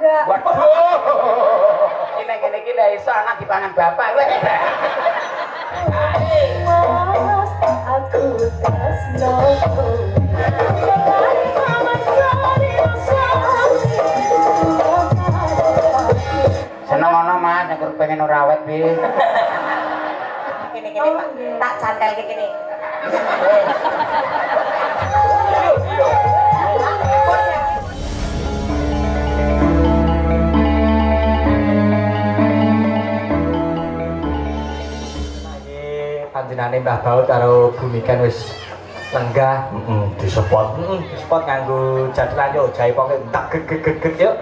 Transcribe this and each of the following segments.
enggak. Waduh. Ini kita iso anak dipangan bapak kowe. Mas, aku tresno. Seneng ono Mas, nek pengen ora awet piye. Kene Pak. Tak cantelke kene. Panjenengane Mbah Baut karo Bumikan wis lenggah, disepot nganggo jadran yo jahe pokoke tak gegeg yuk.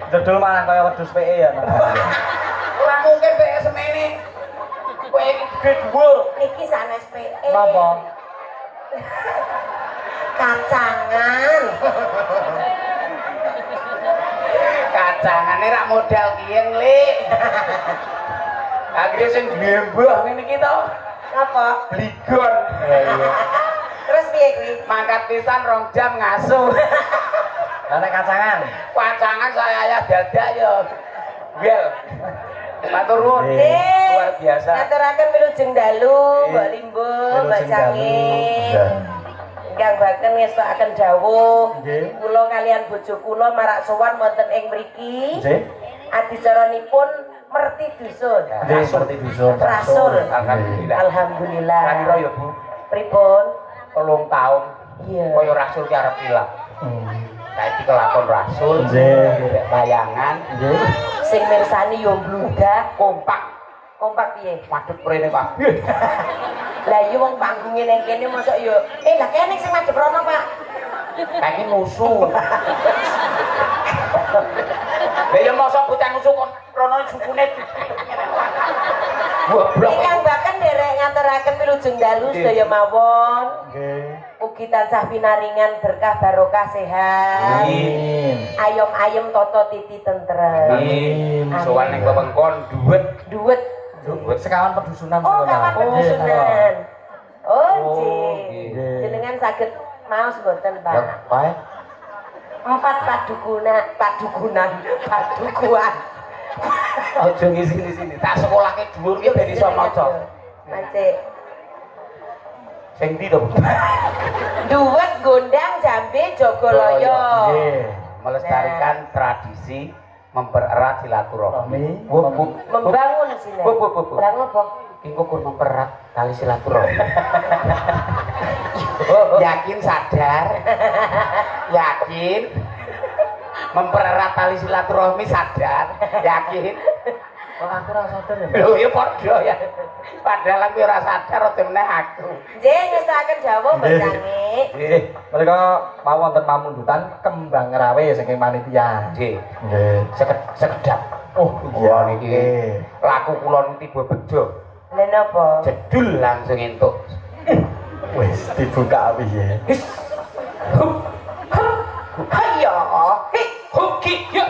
Dodol malah kaya wedhus PE ya. Ora mungkin PE semene. Kowe iki gede dhuwur. Iki sanes PE. Napa? Kacangan. Kacangane rak modal kiyeng, Lik. Akhire sing ngembah ngene iki to. Apa? Bligon. Terus piye kuwi? Mangkat pisan 2 jam ngasuh. Lah nek kacangan. Kacangan saya dadak ya. Gel. Matur nuwun. Dik, Luar biasa. ngaturaken wilujeng dalu, Mbak Limbo, Mbak Cangin. Ingkang baken ngestakaken dawuh. Nggih. Kula kalian bojo kula marak sowan wonten ing mriki. Nggih. Adicaranipun merti dusun. Nggih, seperti dusun. Rasul. Alhamdulillah. Alhamdulillah. Kira ya, Bu. Pripun? 3 tahun. Iya. Kaya rasul ki arep ilang. Saiki kelakon rasul. Nggih. Bayangan. Nggih. Sing mirsani yo mbludak, Kompak. kompak piye? Madhep mrene Pak. Lah iya wong panggunge ning kene mosok yo lah kene sing madhep rono, Pak. Saiki nusu. Lah ya mosok bocah nusu kok rono sukune. Goblok. Ingkang baken nderek ngaturaken wilujeng dalu sedaya mawon. Nggih. Ugi tansah pinaringan berkah barokah sehat. Amin. Ayem-ayem toto titi tentrem. Amin. Sowan ning wewengkon duwet. Duwet. Sekawan pedusunan. Oh, kapan pedusunan. Oh, nggih. Nggih. Jenengan saged maos mboten, Pak? Bae. 4 padukuhan. Aja ngisi-sini. Tak sekolahke dhuwur ki ben iso maca. Mancik. Sing ndi to? Duwet gondang jambe Jogoloyo. Nggih. Melestarikan tradisi, mempererat silaturahmi. Membangun sini. Bangun apa? Kingko kur mempererat tali silaturahmi. Yakin sadar? Yakin? Mempererat tali silaturahmi sadar? Yakin? Kok aku ora sadar ya? Lho ya padha ya. Padahal aku ora sadar ora meneh aku. Nggih ngestaken Jawa Mbak Cangi. Nggih. Mereka mau wonten pamundutan kembang rawe saking panitia. Nggih. Nggih. Sekedap. Oh, Iya niki. Laku kula niki tiba bejo. Lha napa? Jedul langsung entuk. Wis dibuka piye? His. Hup. Hayo. Hoki. Ya.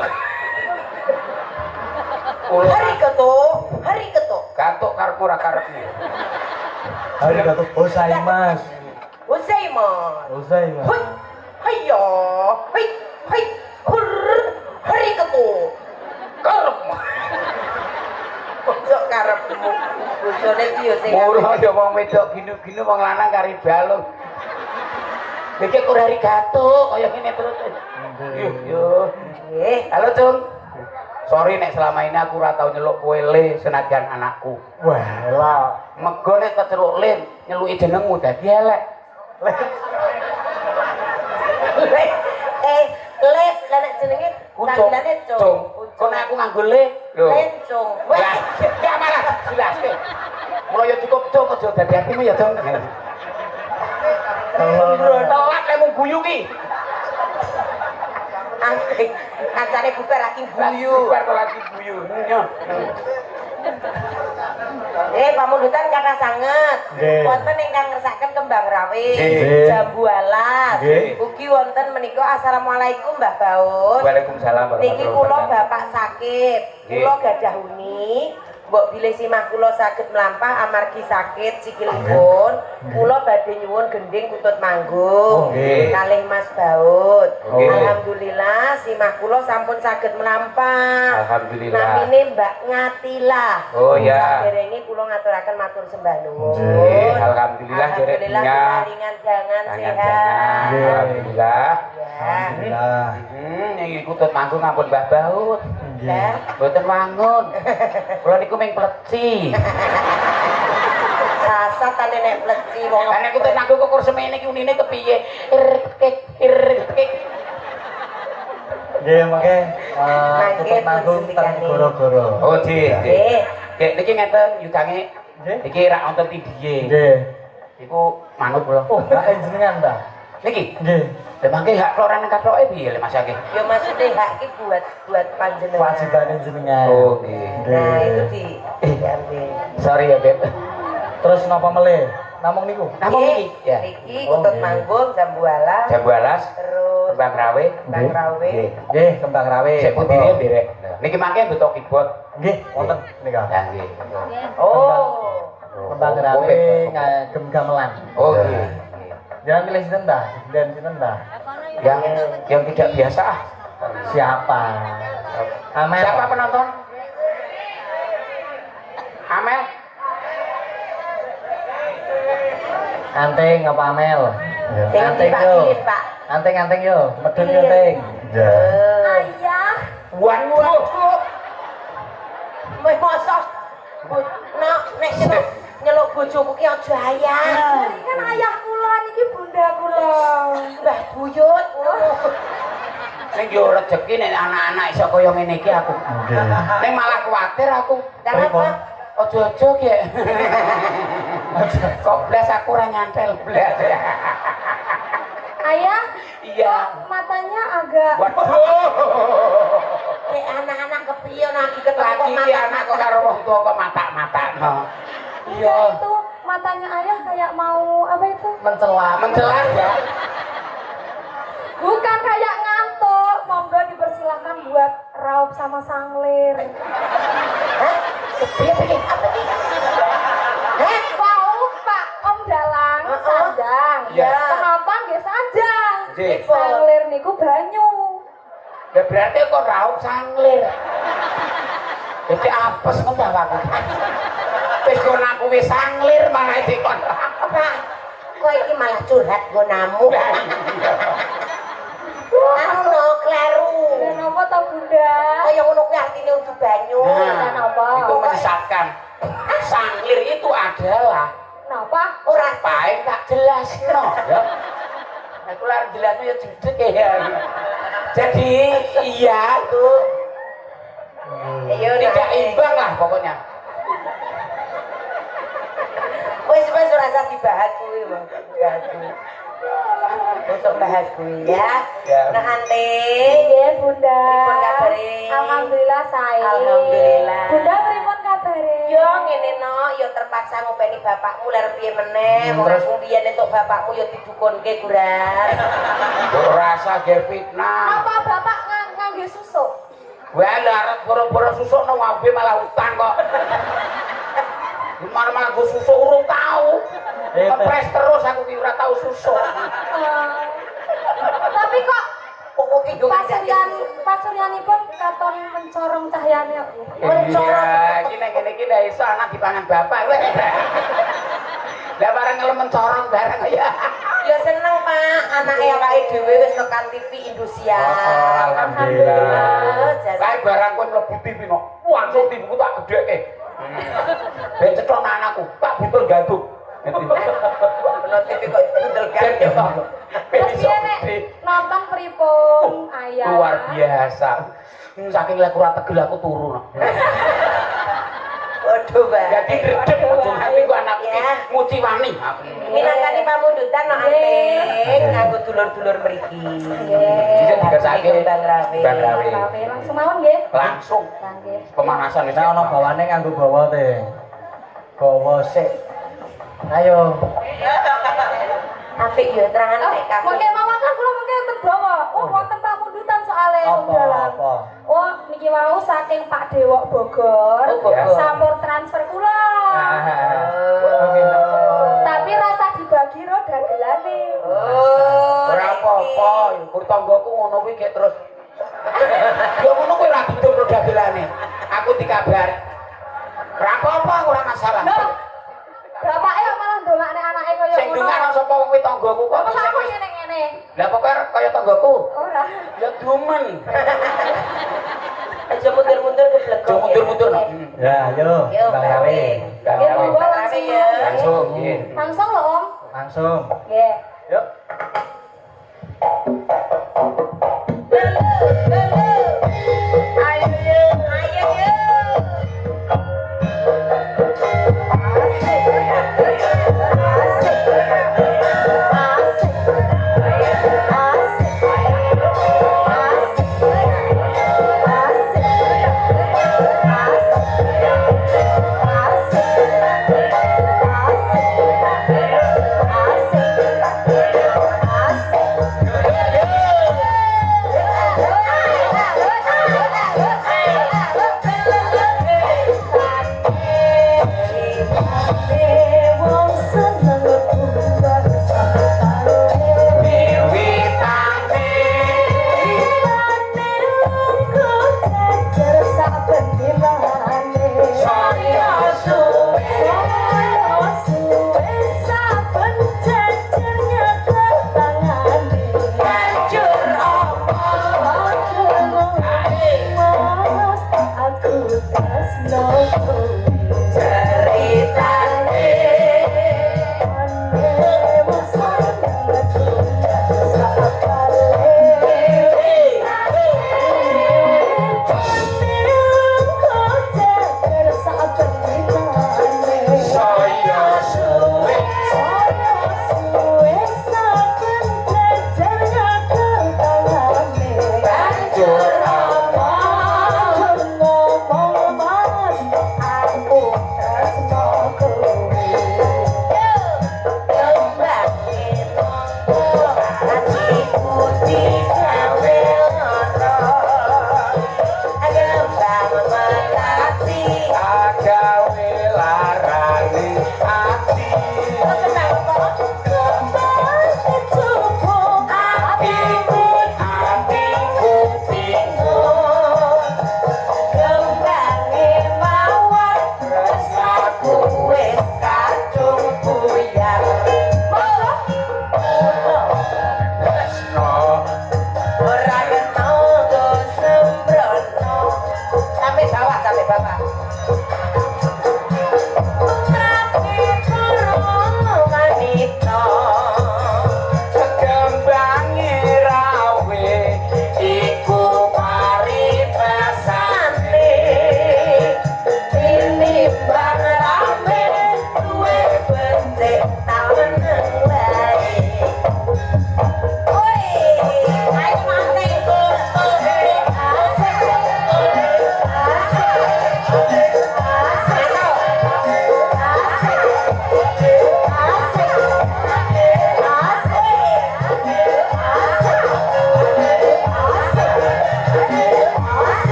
Hari ketuk. Katuk karep ora karepmu. Hari kata Usai Mas. Usai Mas. Usai Mas. Hayo. Hari ketuk. Karepmu. Kok karepmu. Bojone piye sing Murah ya wong wedok ginu-ginu wong lanang kari balung. Iki kur hari gatuk kaya ngene terus. Yo. Nggih. Halo, Cung. Sorry nek selama ini aku ora tau nyeluk kowe le senajan anakku. Wah, lah. Mego nek keceluk le nyeluki jenengmu dadi elek. Le nek jenenge tanggane Cung. Kok nek aku nganggo le? Lho. Lencung. Wah, ya malah jelas. Mulai cukup Cung aja dadi atimu ya, Cung. Telat lemu guyu ki. Anjing, kancane bubar lagi guyu. Bubar kok lagi guyu. Pamundutan kata sanget. Nggih. Wonten ingkang ngersakaken kembang rawe, Nggih. jambu alas. Nggih. Ugi wonten menika assalamualaikum Mbah Baun. Waalaikumsalam Niki warahmatullahi kula wabarakatuh. bapak sakit. Nggih. Kula gadah uni. Mbok bilih simah kula saged mlampah amargi sakit sikilipun. Kula badhe nyuwun gending kutut manggung. Nggih. Kalih Mas Baut. Nggih. Alhamdulillah simah kula sampun saged mlampah. Alhamdulillah. Namine Mbak Ngatila. Oh, ya. Saderenge kula ngaturaken matur sembah nuwun. Nggih, alhamdulillah Alhamdulillah derek punya. ringan jangan Jangan-jangan. sehat. Nggih. Alhamdulillah. Ya. Alhamdulillah. Niki kutut manggung ampun Mbah Baut. Ya. Mboten wangun. Kula niku ming pleci. Sasat ta nek pleci wong. Lah nek kutut manggung kok semene iki unine kepiye? Irkek. Nggih, mangke Mangke tutup manggung teng suntikane. Goro-goro. Oh, Ji. Nggih. Nggih, niki ngeten yudange. Nggih. Iki rak wonten tidiye. Nggih. Iku manut kula. Oh, hak jenengan ta? Niki. Nggih. Lah mangke hak kloran katoke piye le Mas Aki? Ya maksudnya hak iki buat panjenengan. Kewajibane jenengan. Oh, nggih. Nah, itu diambil. Sorry ya, Beb. Terus napa meleh? Namung niku. Namung niki. Ya. Iki Oh, kutut nggih. manggung jambu alas. Jambu alas, Terus kembang rawe. kembang rawe. Nggih. Nggih, kembang rawe. Sik putine nderek. Niki mangke betok keyboard. Nggih, wonten nika. Ya nggih. Oh. Kembang rawe ngagem gamelan. Oh nggih. Jangan pilih sinten ta? Dan sinten ta? Yang tidak biasa ah. Siapa? Amel. Siapa penonton? Amel. Anteng apa Amel? Sing Anteng Pak yo. Pilih, Pak. Anteng yo. Medun yo, Teng. Ya. Ayah. Waduh. Wis mosok. Nek nyeluk bojoku ki aja ayah. Kan ayah kula niki bunda kula. Mbah Buyut. Ning yo rezeki nek anak-anak iso kaya ngene iki aku. Nggih. Ning malah kuwatir aku. Kenapa? Ojo-ojo ki. Kok blas aku ora nyantel blas. Ayah, Iya. matanya agak Waduh. Nek anak-anak kepiye lagi ketemu Lagi ki anak kok karo wong tua kok matak-matakno. Iya. itu matanya ayah kayak mau apa itu? Mencela. Mencelar ya. Bukan kayak ngantuk. Monggo dipersilakan buat raup sama sanglir. Hah? Kepiye iki? Apa iki? Hah? Mau Pak Om Dalang sanjang. Iya. Penonton nggih sanjang. Nggih. Sanglir niku banyu. Ya berarti kok raup sanglir. Jadi apes kok aku. Wis kon aku wis sanglir malah dikon. Pak, kok iki malah curhat gonamu. anu no kleru. Dan apa tau Bunda? Kaya ngono kuwi artine udu banyu. Dan apa? Itu menyesatkan. Sanglir itu adalah Kenapa? Ora paling tak jelas no ya. Aku lar jelasnya ya jedek ya. Jadi iya itu ayo tidak imbang lah pokoknya. wis ora usah dibahas kuwi wong. Besok bahas kuwi ya. Ya. Nah ante. Nggih Bunda. Pripun kabare? Alhamdulillah sae. Alhamdulillah. Bunda pripun kabare? Yo ngene no, yo terpaksa ngopeni bapakmu lar piye meneh. Wong Terus? aku biyen entuk bapakmu yo didukunke guran. Mbok rasa ge fitnah. Apa Bapak ngangge susuk? Wah larat boro-boro susuk no wae malah utang kok. Gimana malah gue susuk urung tau. Ngepres terus aku ki ora tau susuk. Tapi kok Pokoke yo pasuryanipun katon mencorong cahyane. Iya, gini iki lha iso anak dipangan bapak kowe. Lah barang kalau mencorong barang ya. Ya seneng Pak, anake awake dhewe wis tekan TV Indosiar. Alhamdulillah. Kae barang kowe mlebu TV no. Langsung TV-ku tak gedheke. Ben cetok anakku, tak butuh gandum. Ono TV kok bundel Ben gandeng. cetok. Terus piye nek nonton pripun ayah? Luar biasa. Saking lek ora tegel aku turu no. Waduh, Mbak. Jadi gredeg ojo nganti ku anak iki muci wani. Minangkani pamundutan no anting nganggo dulur-dulur mriki. Bisa dikersake Bang Rafi. Bang Rafi. Oke, langsung mawon nggih. Langsung Nggih. pemanasan wis Nek ana bawane nganggo bawa te. Bawa sik. Ayo. Apik yo terangan nek kamu. Mungkin mawon kan kula mungkin wonten bawa. Oh, wonten pamundutan soalé dalam. Apa? Oh, niki wau saking Pak Dewok Bogor. Oh, Bogor. Sampur transfer kula. Tapi rasa dibagi ro dagelane. Oh, ora apa-apa, kur tanggoku ngono kuwi gek terus. Ya ngono kuwi ora didum dagelane. Aku dikabar. Ora apa-apa, ora masalah. Loh. Bapake kok malah ndongakne anake kaya Sing ngono. ndungakno sapa kuwi tanggoku kok Apa sing sampe wis. ngene-ngene? Lah pokoke kaya tanggoku. Ora. Ya dumen. aja mundur-mundur geblegok. Jo mundur-mundur no. Ya, yo. Yo, Bang Bang Rawi. Bang Nggih, Rawi. monggo langsung ya. Langsung nggih. Langsung lho, Om. Langsung. Nggih. Yuk. Ayo yo, ayo yo. Asik.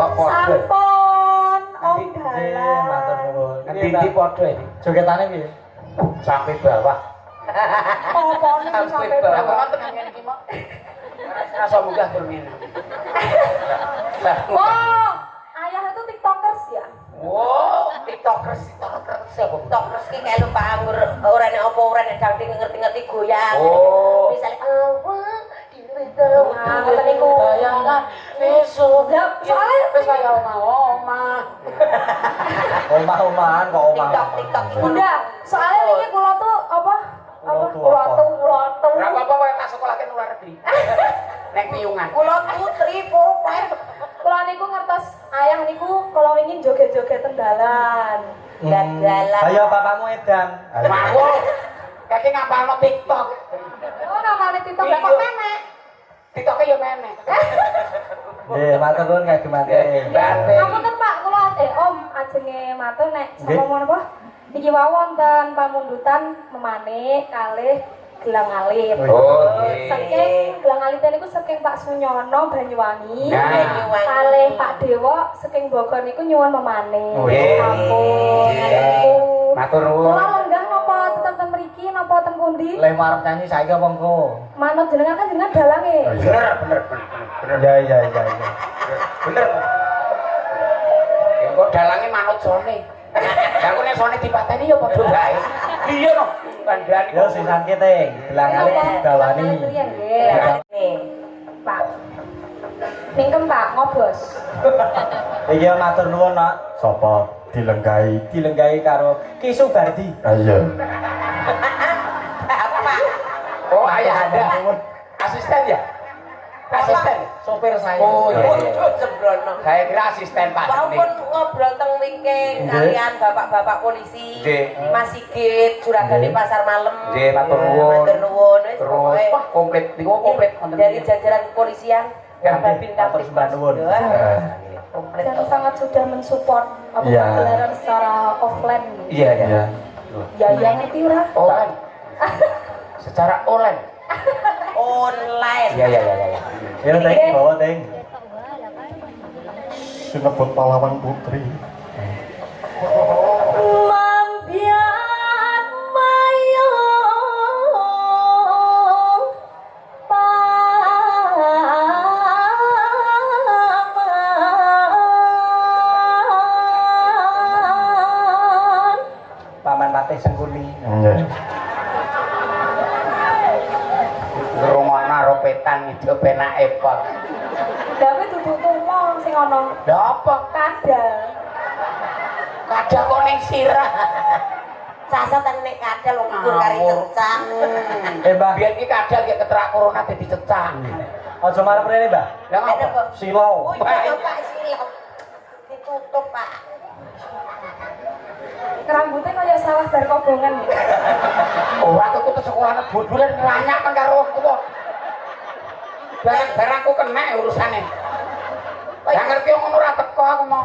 Kok padha? Sampun Om Nggih, matur Dalang. nuwun. Ndi padha iki? Jogetane piye? Sampai bawah. Apa sih sampai Lah kok bawah? nonton ngene iki mok. Rasa munggah tur ngene. Lah. Oh, ayah itu tiktokers ya? Wow, tiktokers ya, Bu. TikTokers ki kayak lupa anggur orane apa orane dangding ngerti-ngerti goyang. Oh. Misalnya awak diwedo. Nah, ngoten niku. Bayangan besok. Lah, soalnya wis kaya omah-omah. Omah-omahan kok omah. TikTok Bunda, soalnya ini kula tuh apa? Kula tuh apa? Kula tuh. Ora apa-apa wae tak sekolahke luar negeri. Nek piyungan. Kula tuh 3 4 5 Kula niku ngertos ayah niku kalau ingin joget-joget tendalan. gagalan. Ayo bapakmu edan. Ayo. Mau. Kaki ngapalno TikTok. Oh, namanya TikTok lah kok memek. TikToknya ya menek. Nggih, matur nuwun kagem mate. Bante. Ngapunten Pak, kula Om ajenge matur nek Nggih. sapa mon apa? Niki wonten pamundutan memanik kalih gelang alit. Oh, nggih. Saking gelang alit niku saking Pak Sunyono Banyuwangi. Nah. Banyuwangi. Kalih Pak Dewa saking Bogor niku nyuwun memanik. Oh, nggih. Ampun. niku. Matur nuwun. Kula lenggah napa tetep ten mriki napa ten pundi? Lek arep nyanyi saiki apa engko? Manut jenengan kan jenengan dalange. Bener. Iya. Bener. Ya kok dalange manut sone. Lah kok nek sone dipateni ya padha bae. Iya no. Kandhani Yo sisan kete, gelang alit didawani. Nggih. Nih, Pak. Mingkem Pak ngobos. Iki matur nuwun, Nak. Sapa dilenggahi karo Ki Subardi. Ayo. apa? Oh, ayah ada. Asisten ya? Asisten. Sopir saya. Oh, iya. Sembrono. Saya kira asisten Pak Mau Doni. pun ngobrol teng wingking kalian bapak-bapak polisi, Nggih. Mas Sigit, juragane Nggih. pasar malam. Nggih, matur nuwun. Matur nuwun. Wis Terus pokoke wah komplit niku komplit wonten dari iki. jajaran kepolisian Ya, Babin matur Kamtip sembah nuwun. Komplit. Dan sangat sudah mensupport apa Iya. pagelaran secara offline. Iya, iya. Ya ngerti ora? Online. Secara online. Online. Iya. Yo Teng, bawa Teng. Sinebut pahlawan putri. Mampian mayong paman. Paman Patih Sengkuni. Nggih. Ngrungokno ropetan itu penake Pak. Lah kuwi dudu tumo sing ana. Lha apa? Kadal. Kadang kok ning sirah. Sasa teng nek kadal wong ukur kari cecak. Mbah, Biyen iki kadang ge keterak corona dadi cecak. aja marep rene, Mbah. Lah ngapa? Silau. Oh iya Pak sini. Ditutup Pak. Rambutnya kayak sawah bar kobongan. Ora aku ke sekolah bodolan ngelanyak kan karo aku kok. Barang-barangku kena urusane. Lah ngerti ngono ora teko aku mau.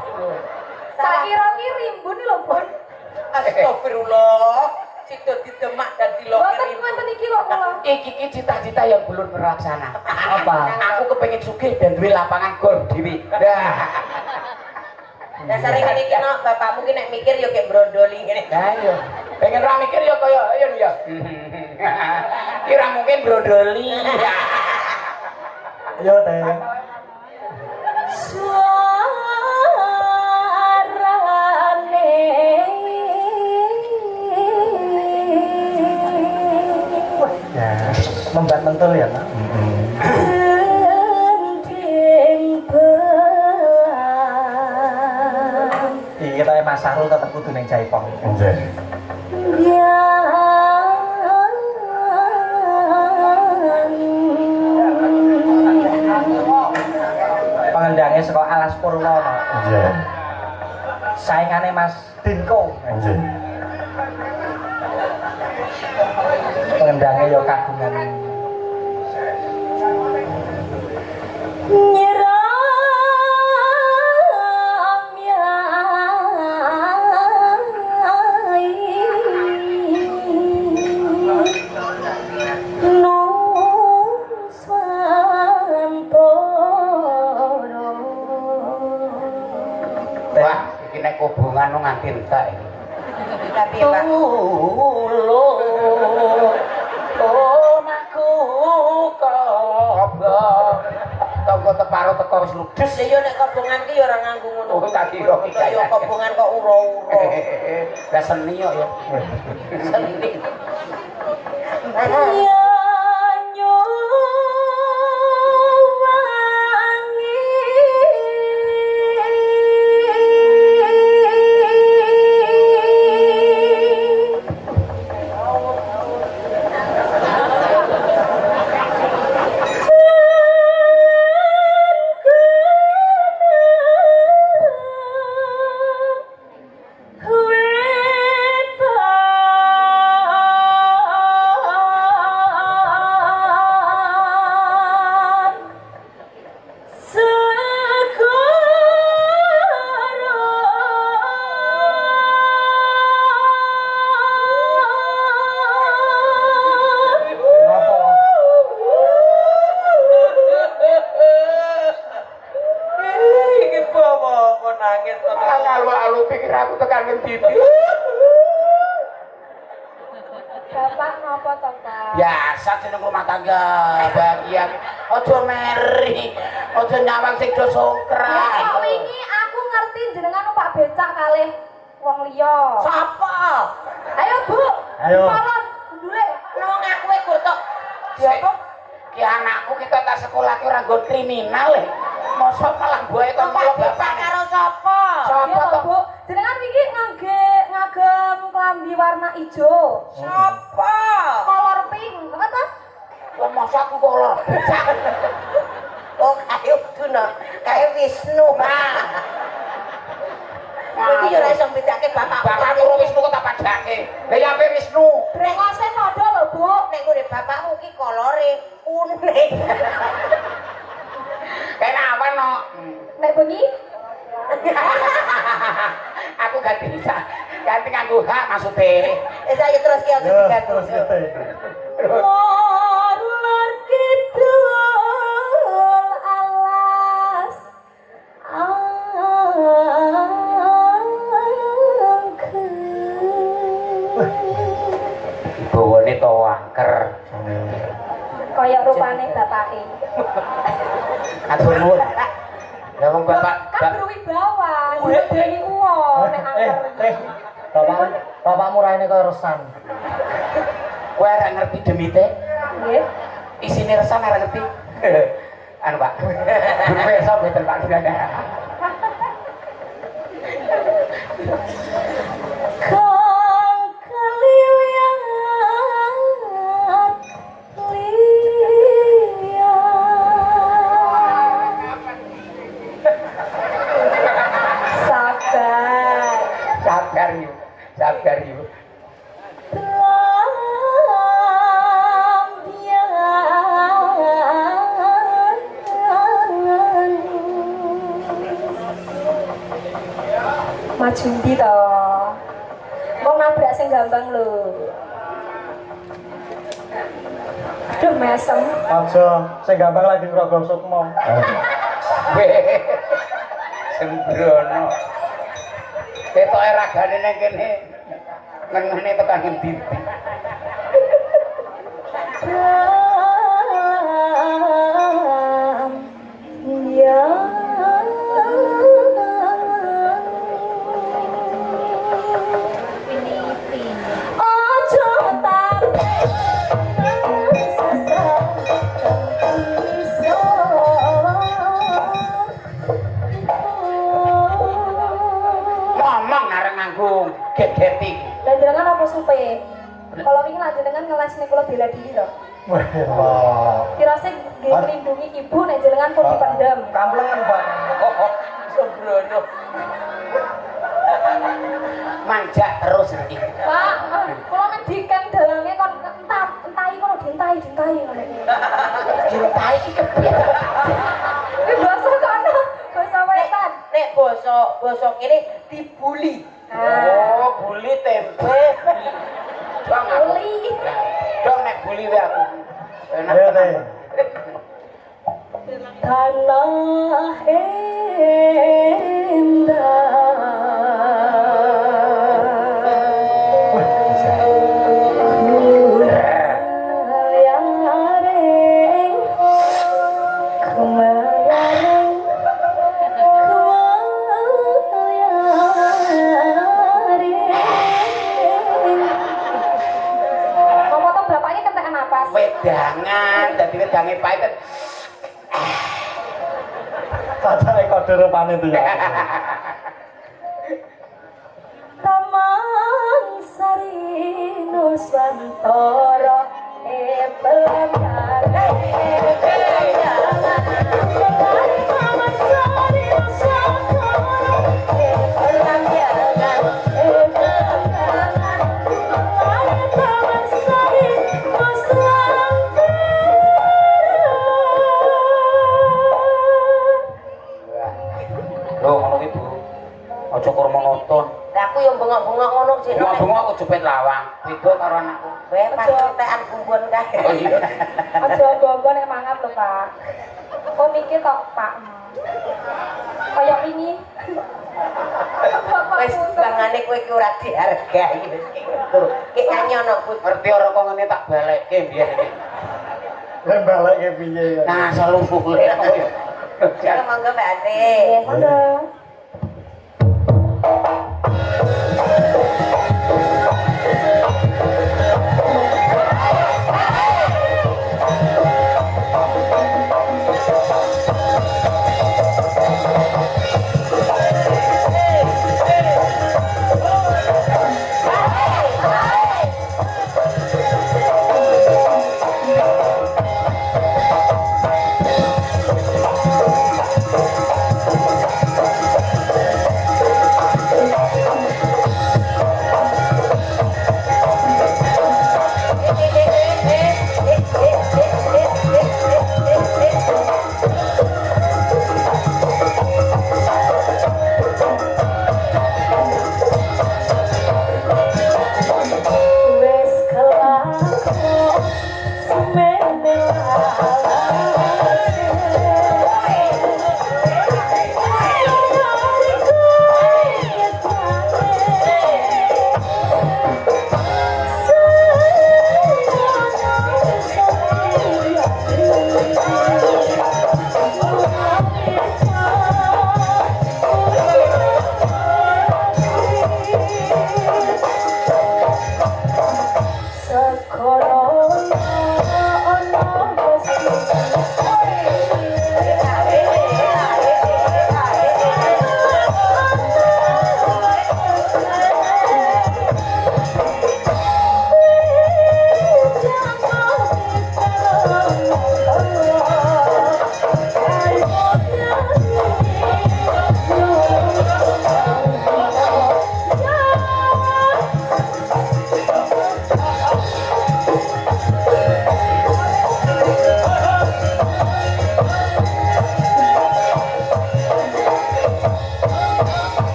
Tak kira-kira rimbun lho, Bun. Astagfirullah. Sido didemak dan Boten dilokirin. ngoten iki kok kula. Iki cita-cita yang belum terlaksana. Apa? Aku kepengen sugih dan duwe lapangan golf dhewe. Dah. Dasare ngene iki no, bapakmu ki nek mikir yo kayak brondoli ngene. Lah iya. Pengen ra mikir ya kaya ayo ya. Kira mungkin brondoli. Yo Teng. Suarane Ya, membat mentul ya, Nak. gending belang Iki kita Mas Sarul tetep kudu ning Jaipong. Nggih. Pengendangnya saka Alas Purwo, Nak. Nggih. Saingane Mas Dinko. Nggih. Pengendangnya yo kagungan. nyiram yai Nuswantoro Wah, iki nek hubungan no nganti entek iki. Tapi Pak. Omaku kobong. Tonggo teparo teko wis ludes. Lah yo nek kobongan ki yo ora nganggo ngono. Oh, tak kira iki Yo kobongan kok uro-uro. Lah seni kok ya. Seni. Bapak napa to, Pak? Biasa jeneng rumah tangga bahagia. Aja meri, aja nyawang sing do songkrak. Ya kok wingi aku ngerti jenengan Pak Becak kalih wong liya. Sapa? Ayo, Bu. Ayo. Tolong ndule. Nang aku e gotok. Ya kok ki anakku kita tak sekolah ki ora nggo kriminal e. Mosok malah boe kon malah bapak karo sapa? Sapa Iya, to? Bu. Jenengan wingi ngagem klambi warna ijo. Sapa? Kolor pink, apa ta? Lah mosok aku kolor becak. Oh, kayu Tuna, kayu Wisnu. Nah. Kowe iki yo ora iso bedake bapak. Bapak turu Wisnu kok tak padake. Lah ya ape Wisnu? Brengose padha lho, Bu. Nek ngene bapakmu ki kolore kuning. Kena apa no? Nek bengi Aku ganti nganggo hak maksudnya. Saya terus ki aja diganti. Terus kita. lor kidul alas Bawane to angker. kaya rupane bapake. Atur nuwun. Lah wong bapak Kan berwibawa, ngedeni uwo nek angker. Bapakmu raine kaya resan. kowe ora ngerti demite? Nggih. Isine resan ora ngerti. Anu Pak. Gue sok betul Pak Ganda. Kang kaliwian Sabar yuk. Maju ndi to? Mau nabrak sing gampang lho. Duh mesem. Aja, sing gampang lagi ngrogol sukmo. Sembrono. Ketoke ragane ning kene. Nengene tekan ngendi. Ya Get-geti. Lah jenengan apa supe? Kalau ingin lah jenengan ngeles nih kula bela diri to. Wah. Kirase nggih nglindungi ibu nek jenengan pun dipendem. Kamplengan, Pak. Sembrono. Manja terus iki. Pak, kula ngendikan dalange kon entahi kono dentahi ngono iki. Cintai iki kepiye? Iki basa kono, basa wetan. Nek basa kene dibuli. Oh, buli tempe. Dong aku. Buli. Dong nek buli wae aku. Ayo, Teh. Tanah endah wedange pahit. Cacake kode rupane tuh ya. Taman Sari Nusantara pelanjangan Taman Sari Nusantara pelanjangan Taman Sari Nusantara. Lho ngono ki Bu. Aja kur monoton. Lah aku yo bengok-bengok ngono sih. Bengok-bengok aku jepit lawang. Beda karo anakku. Kowe pas tekan bumbon kae. Oh iya. Aja bonggo nek mangan lho, Pak. Kok mikir kok, Pak? Kayak ini. Wis bangane kowe ki ora dihargai wis ki ngono. Ki kanyono put. Ngerti ora kok ngene tak balekke biyen iki. Lah balekke piye ya? Nah, salungule. Ya monggo Mbak Ate. Monggo.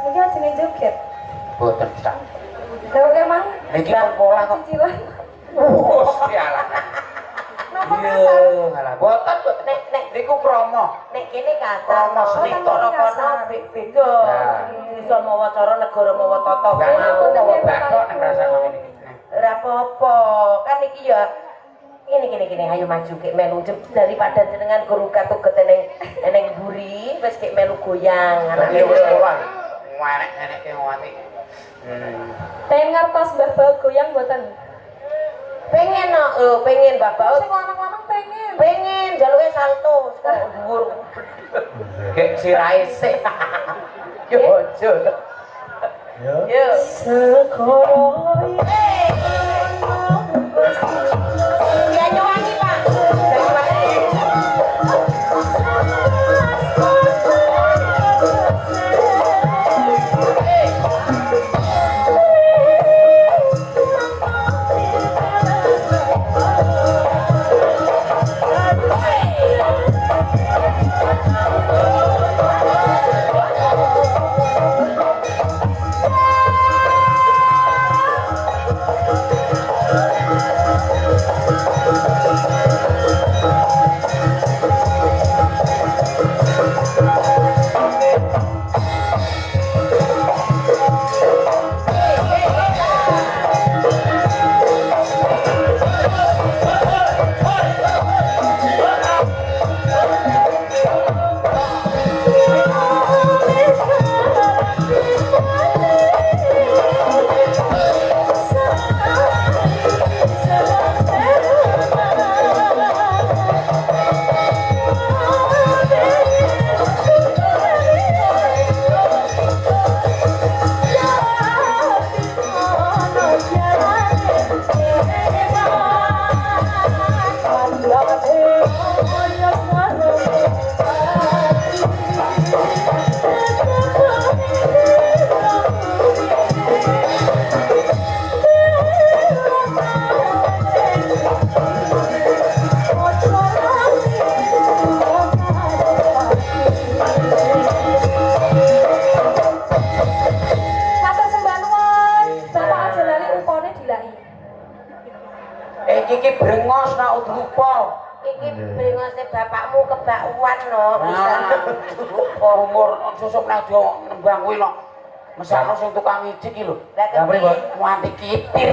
Mungkin aja nih joget. Boten sak. Lewat emang Niki pun pola kok. cicilan. Sialan. Kenapa Iya, kasar? ngalah. Boten boten. Nek Niku promo. nek kene kasar. Promo seni Nek tok. kono beda. Nah. Bisa mawa cara negara mawa tata. Gak aku mau bakok nek rasane ngene iki. Ora apa-apa. Kan iki ya gini ayo maju kek melu daripada jenengan guru katuget eneng buri wis kek melu goyang Anake anake wis pola. Enek ke ngati. Pengen ngertos Mbah Baut goyang mboten? pengen no, pengen bapak Sing lanang-lanang pengen. pengen jaluke salto sekarang dhuwur Kayak sirahe sik. yo ojo Ya. yo ya nyanyi Pak nyanyi Matur sembah nuwun. Bapak aja lali upone dilaki. Iki brengos nak udrupa. iki brengose bapakmu kebakwan no bisa Nah, umur susuk nang jo nembang kuwi lho. Mesakno sing tukang ijik iki lho. lah kepiye Nganti kitir.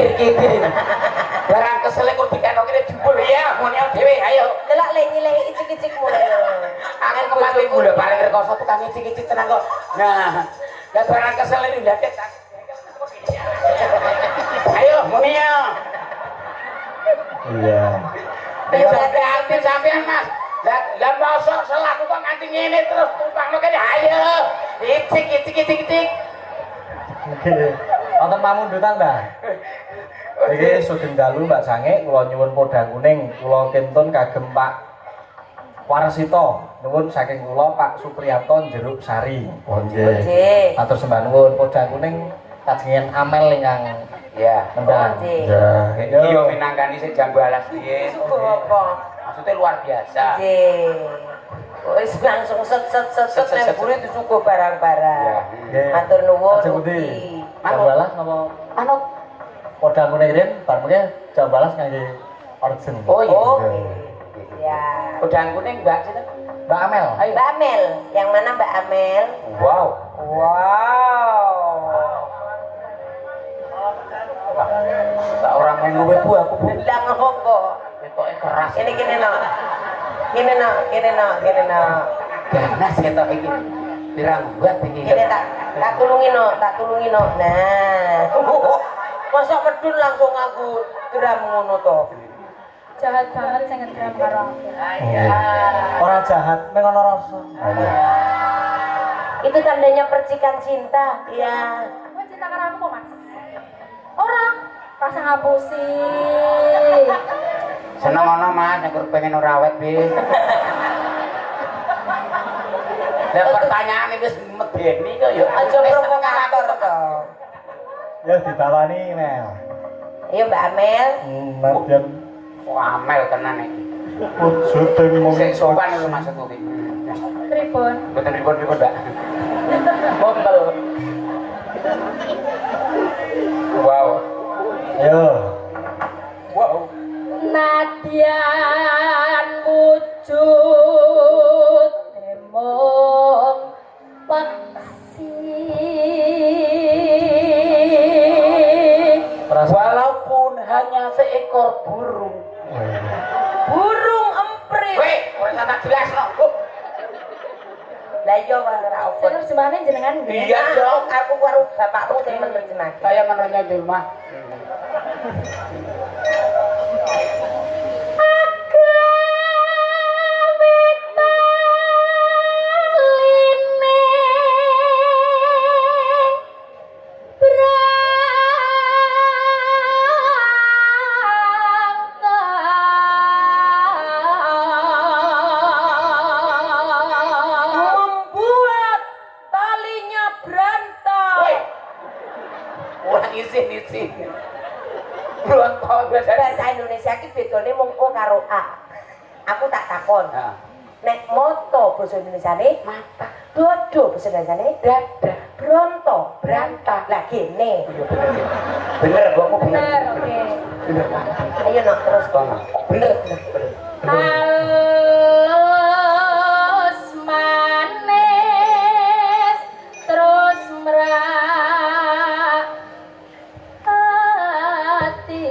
Barang kesel kok dikano kene jebul ya, ngene dhewe ayo. delok le nyileh icik-icikmu lho Aku kemati gula paling rekoso tukang ijik-ijik tenan kok. Nah, ya barang kesel ini lihat. Ayo, muni ya. Iya. Sampai aktif sampean Mas. Lah mosok selaku kok nganti ngene terus tumpangno kene ayo. Icik. Oke. Wonten pamundutan, Mbah. Iki sugeng dalu Mbak Sange, kula nyuwun podang kuning, kula kentun kagem Pak Warsito. Nuwun saking kula Pak Supriyanto Jeruk Sari. Oke. Atur sembah nuwun podang kuning kajenengan Amel ingkang Ya. nendang. Ya. Iki yo minangkani sing jambu alas piye. cukup apa Maksudnya luar biasa. nggih wis langsung set nang buri disuguh barang-barang Ya. matur nuwun Aja pundi. ugi. Jambalas napa Anu. podang kuning rin bar mengke jambalas kangge origin. Oh iya. Oke. Ya. Pedang kuning Mbak sinten? Mbak Amel. Ayo. Mbak Amel, yang mana Mbak Amel? Wow. Wow. Tak orang main luwe bu aku bu. Ndang apa? Ketoke keras. Ini gini no. Gini no. Ganas ketok iki. Pirang buat iki. Gini tak tulungi no. Nah. Masa medun langsung aku geram ngono to. Jahat banget sing ngedram karo aku. Ora jahat, meng ana rasa. Itu tandanya percikan cinta. Ya. Kowe cinta karo aku kok, Mas? Ora, rasa ngapusi. Seneng ana Mas, nek pengen ora awet piye. Lah pertanyaan wis medeni kok ya. Aja provokator to. Ya ditawani Mel. Ayo Mbak Amel. Mardian Amel tenan iki. syuting mau Sing sopan lho maksudku iki. Tribun. Mboten ribut-ribut, Mbak. Montel. Wow. Ayo. Wow. Nadyan wujud demong peksi Walaupun hanya seekor burung. Burung emprit. Weh, ora tak jelasno. Lah iya ora apa. sing terjemahane jenengan nggih. Iya dong. Aku karo bapakmu sing menerjemahke. Saya menanya di rumah. Membuat talinya berantak. Woi. Kurang izin. Belum tahu biasa. Bahasa Indonesia ki bedane mung O karo A. Aku tak takon. Nah, Nek moto basa Indonesiane mata, dodo basa Indonesiane dada, bronto berantak. lah kene. Bener, gua mau Bener, oke. Bener, Pak. Ayo nok terus Bener. Halus manis terus merak hati.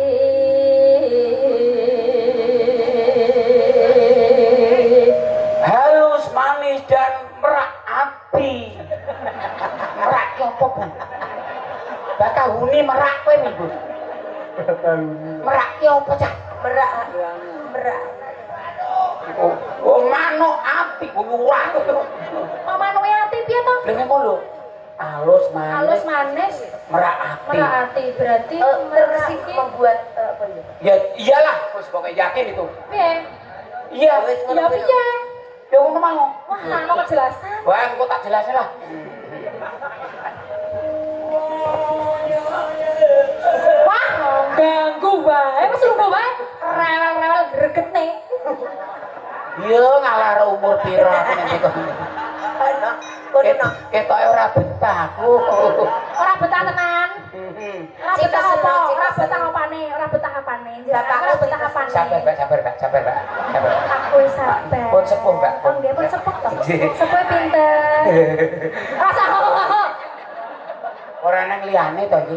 Halus, manis dan merak api. Merak ki apa, Bu? Bakahuni merak kowe minggu. Merak ki apa, Cak? merak. Oh, manuk api ku nyurah. Pamanuke ati piye to? Lha ngono lho. Halus, Halus manis, manis merak api. merak ati berarti Terus merak iki iki membuat apa ya? Ya iyalah, wis pokoke yakin itu. piye? Iya, Wis Ya ngono piye? ya ngono mau. Wah, ana kejelasan. Wah, engko tak jelasin lah. Wah, ganggu wae, wis lunga wae. Rewel-rewel gregetne. Iya, ngalah umur pira aku nanti kok. Ana kono nok. Ketoke ora betah aku. Ora betah tenan. Ora betah apa? Ora betah apane? Ora betah apane? Bapak Ora betah apane? Sabar, Mbak, sabar, Mbak. Sabar. Aku wis sabar. Pun sepuh, Mbak. Oh, nggih, pun sepuh to. Sepuh pinter. Rasa Ora nang liyane to iki.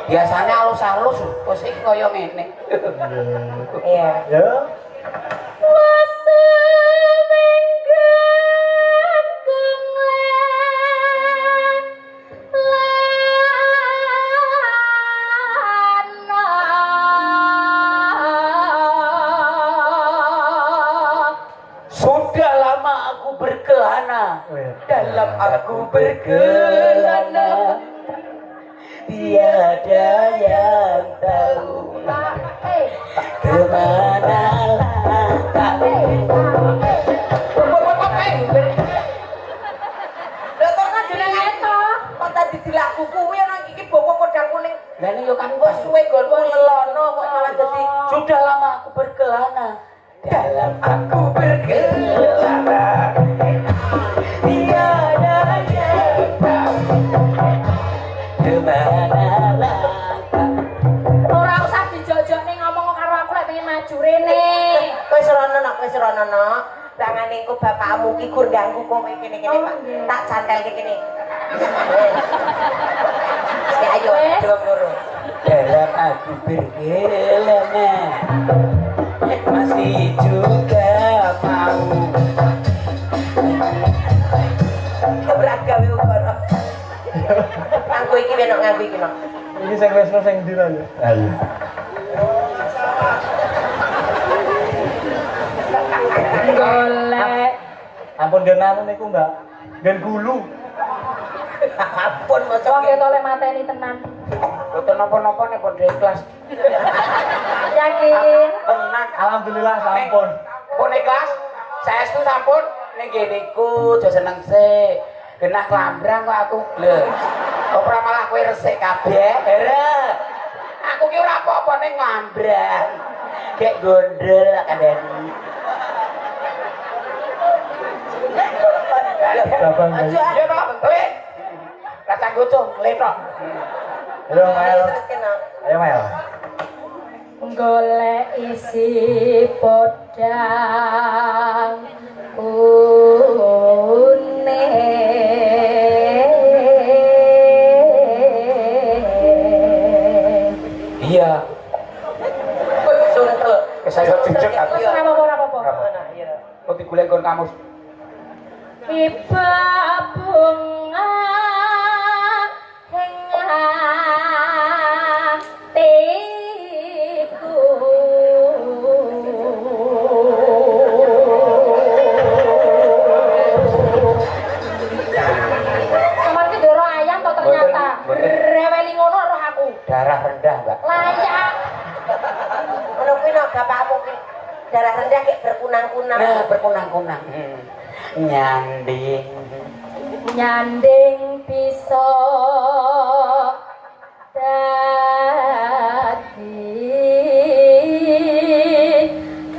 Biasanya halus-halus, kok iki kaya ngene. Iya. Ya. Sudah lama aku berkelana. Dalam aku berkelana, tiada yang tahu kemana tak. Dokter kan jenenge to. Kok tadi dilaku kuwi ana iki bawa kodang kuning. Lah ini yo kan Wes suwe gonmu ngelono kok malah dadi sudah lama aku berkelana. Dalam aku berkelana, tiada yang tahu kemana langkah. ora usah dijojok ning ngomong karo aku lek pengen maju rene. wis rono nok. Bangane engko bapakmu ki gur ganggu kowe kene-kene Oh, Pak. nggih. Tak cantelke kene. Ya ayo, Wes. belum loro. Dalam aku berkelana, masih juga mau. Berat gawe uga nok. Nganggo iki wae nok, nganggo iki nok. Ini sing wesno sing ndi ya? Ayo. Golek. Ampun gen anu niku, Mbak. Gen gulu. Ampun maca Wong ketok lek mateni tenan. Boten napa-napa nek padha ikhlas. Yakin? Tenan. Alhamdulillah sampun. Pun ikhlas. Saestu sampun ning kene iku aja seneng sik. Genah klambrang kok aku lho. Ora malah kowe resik kabeh. Here. Aku ki ora apa-apa ning klambrang. Gek gondrol kandhani. Babang Ayo to, le. Rasa gocong, le tok. Ayo Mel. Ayo Mel. golek isi podang kuning. Iya. Suntel. Saya cecek aku. Ora apa-apa. Kok digolek kon kamus. Iba bunga hatiku Sampeyan ki ndoro ayam to ternyata. Reweli ngono roh aku. Darah rendah, Mbak. Layak. Ngono kuwi no bapakmu ki darah rendah kayak berkunang-kunang. Nah, berkunang-kunang. Nyanding. Nyanding bisa dadi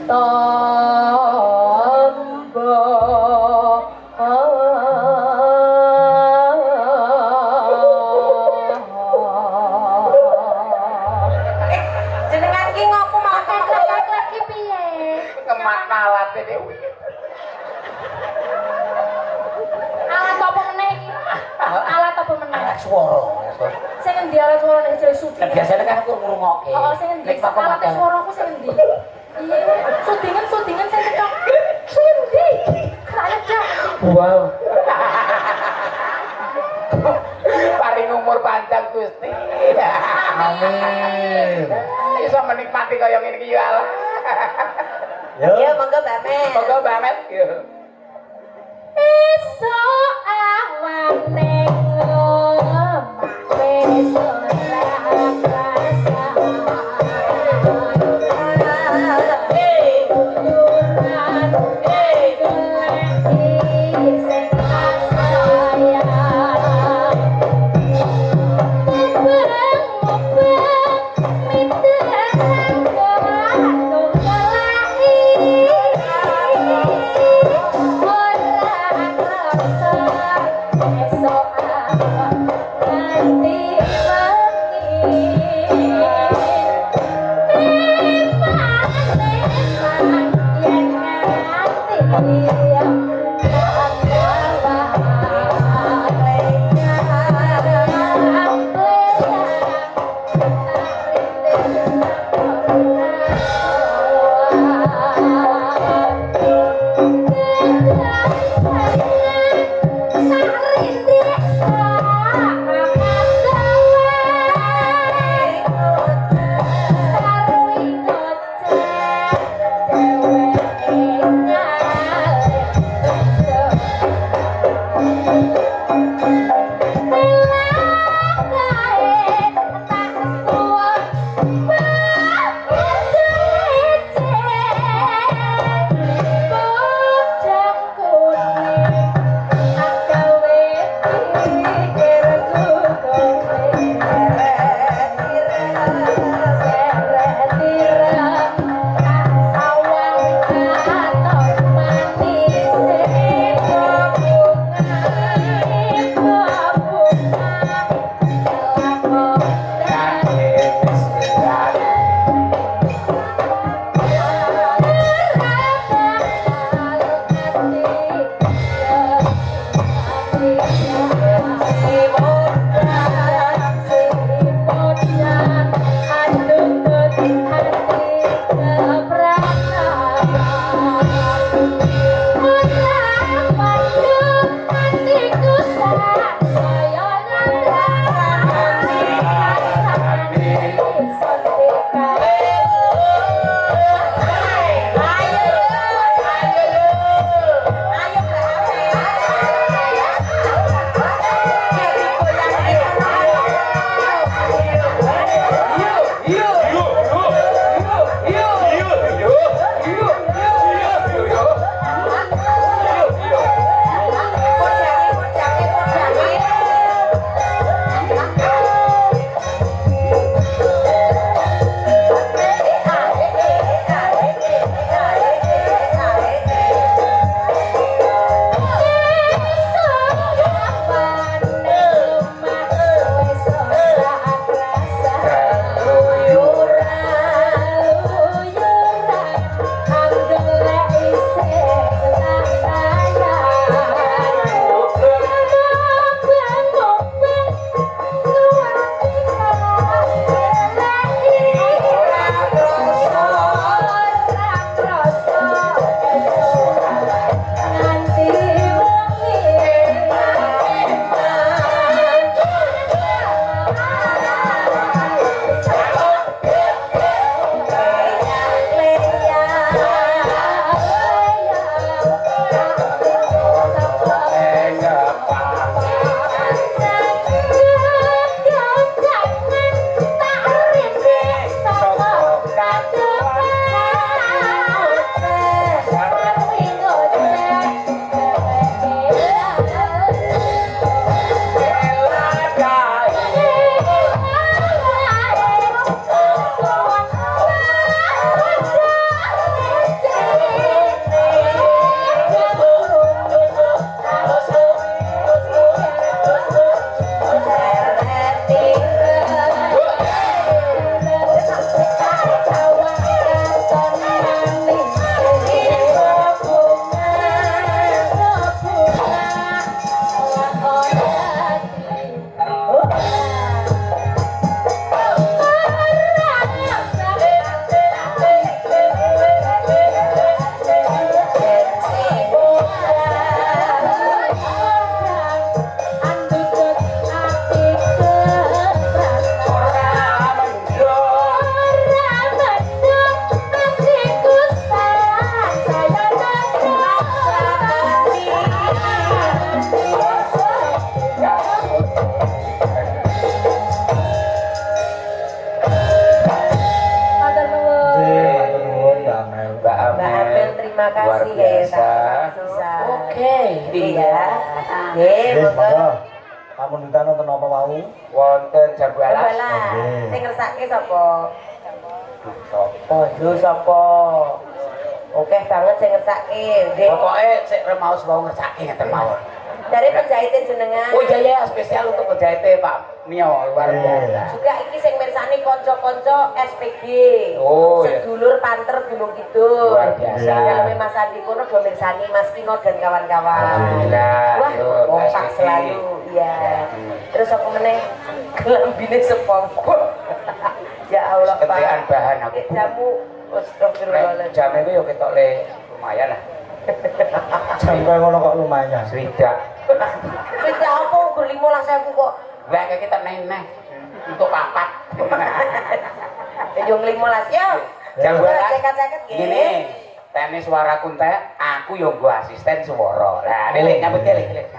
tombo Jenengan ki ngopo malah klek ki piye Kemak nalate Dewi. alat apa meneh iki alat apa meneh Alat swara. sing endi alat swara nek jare syuting Biasanya kan aku ngrungokke. oh sing endi Nek kok alat makan. swaraku sing endi iya syutingan sing tekok sing endi saya dah Wow. Paring umur panjang Gusti. Amin. Iso menikmati kaya ngene iki ya Allah. Yo. Iya, monggo Mbak Mel. Monggo Mbak Mel. esok awan ning omah wis ora krasa uyuran gelek sing kasaya Saya Luar kasih biasa. bisa. Oke, Iya. iya. Monggo. Pamundutan nonton apa mau? Wonten jam 12. Bala. Oke. Sing ngersake sapa? Sopo? Lho sapa? Oke banget sing ngersake. Nggih. Pokoke sik remaus mau ngersake ngeten mawon. Dari penjahit jenengan. Oh iya ya, spesial untuk penjahit Pak Mio luar biasa. Juga iki sing mirsani kanca-kanca SPG. Oh, iya. Sedulur Panter Gunung Kidul. Luar biasa. Dalamnya Mas Andi Kono do mirsani Mas Kino dan kawan-kawan. Alhamdulillah. Wah, Yo, kompak SPG. selalu. Iya. Terus aku meneh gelambine sepongko. Ya Allah, Pak. Ketekan bahan aku. Jamu astagfirullahaladzim. Jam itu yo ketok le lumayan lah. Sampai ngono kok lumayan. Swidak. Kita apa ukur 15.000 kok. Lah kayak kita neng untuk papat. Yo 15 yo. Jam 12. Ceket-ceket Gini, tenis suara kunte, aku yo gua asisten suara. Lah, lek nyambut lek.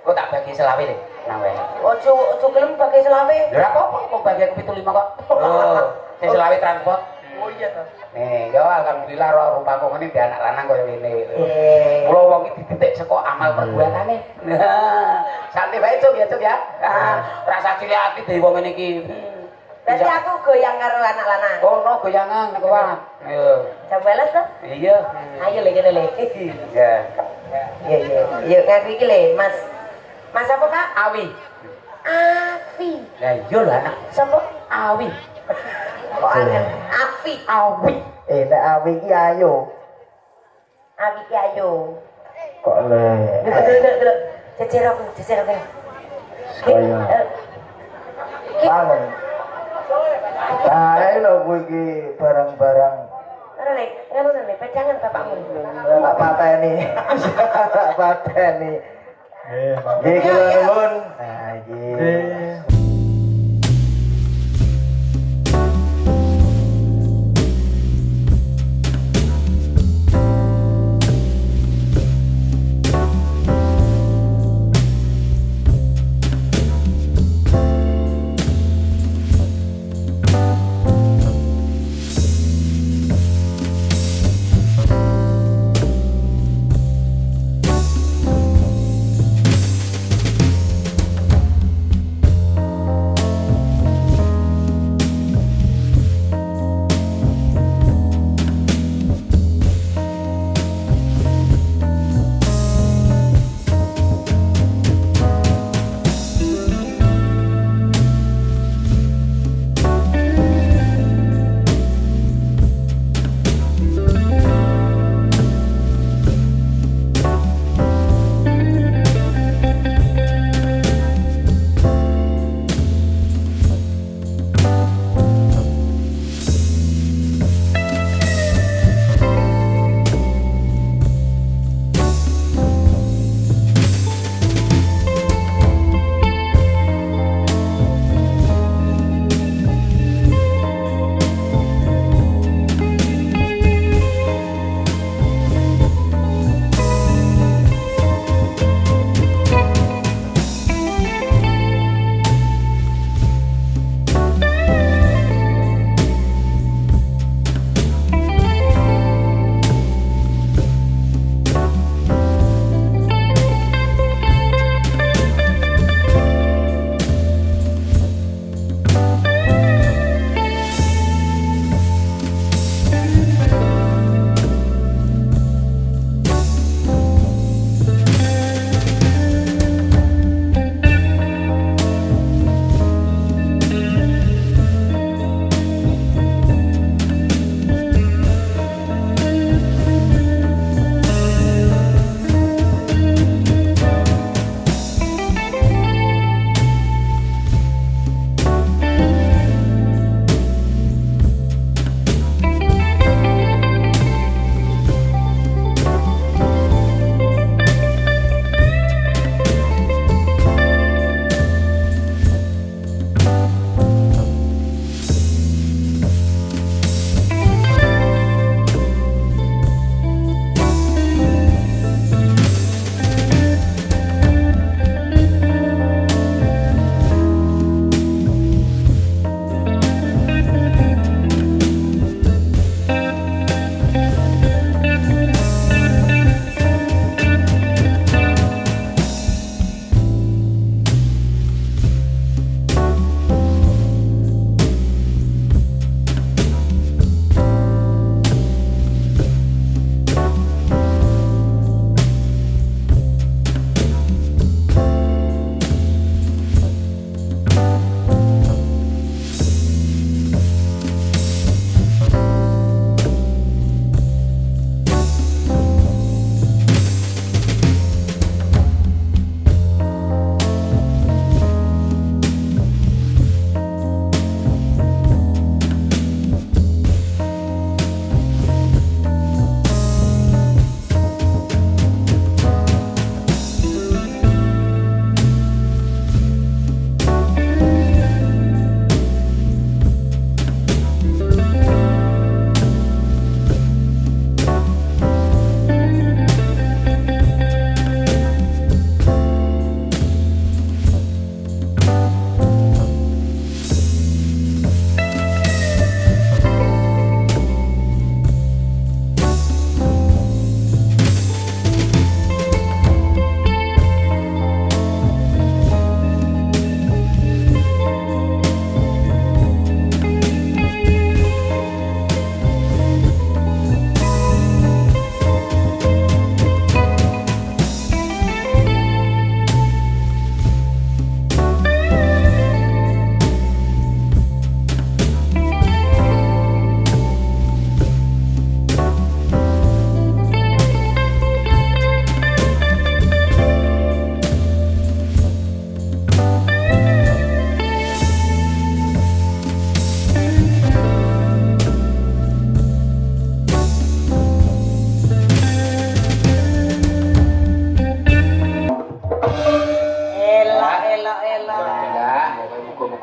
Kok tak bagi selawe lek. Nang wae. Ojo gelem pakai selawe. Lha apa kok bagi aku 75 kok. Oh, sing selawe transport. Oh iya toh. Nih, yo alhamdulillah roh rupaku ngene di anak lanang koyo ngene. Eh. Kula wong iki dititik saka amal perbuatane. Nah, santai bae Cuk ya Cuk ya. Rasa cilik ati dewe wong ngene iki. Berarti aku goyang karo anak lanang. Oh, no goyangan nek kuwi. Ayo. Jam balas toh? Iya. Ayo le kene le. Ya. Iya iya. Yuk ngaku iki le, Mas. Mas apa Kak? Awi. Afi. Lah iya lah anak. Sapa? Awi. Kok aneh? Afi. Awi. Nek awi iki ayo. Afi ki ayo. Kok le. Dulu. Cecer aku. Kaya. Bangun. Ae lho kuwi iki barang-barang Ngono le, pedangan bapakmu. tak pateni. Tak pateni. Nggih kula nuwun. Nah iki. Oke.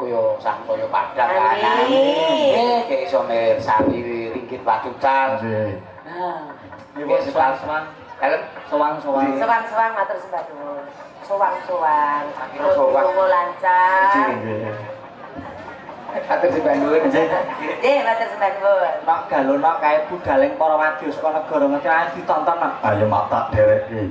yo sangsaya padhang kanan. Amin. Nggih iso mirsani ringgit pacutan. Nggih. Nah, Nggih sewang-sewang. Kalem Sewang-sewang. Sewang-sewang matur sembah nuwun. Sewang-sewang. Kira sewang. Tunggu lancar. Nggih. atur sembah nuwun. Nggih, matur sembah nuwun. Nok galona kae budaling para wadya saka negara mesti ae ditonton. Ayo mak tak dereki.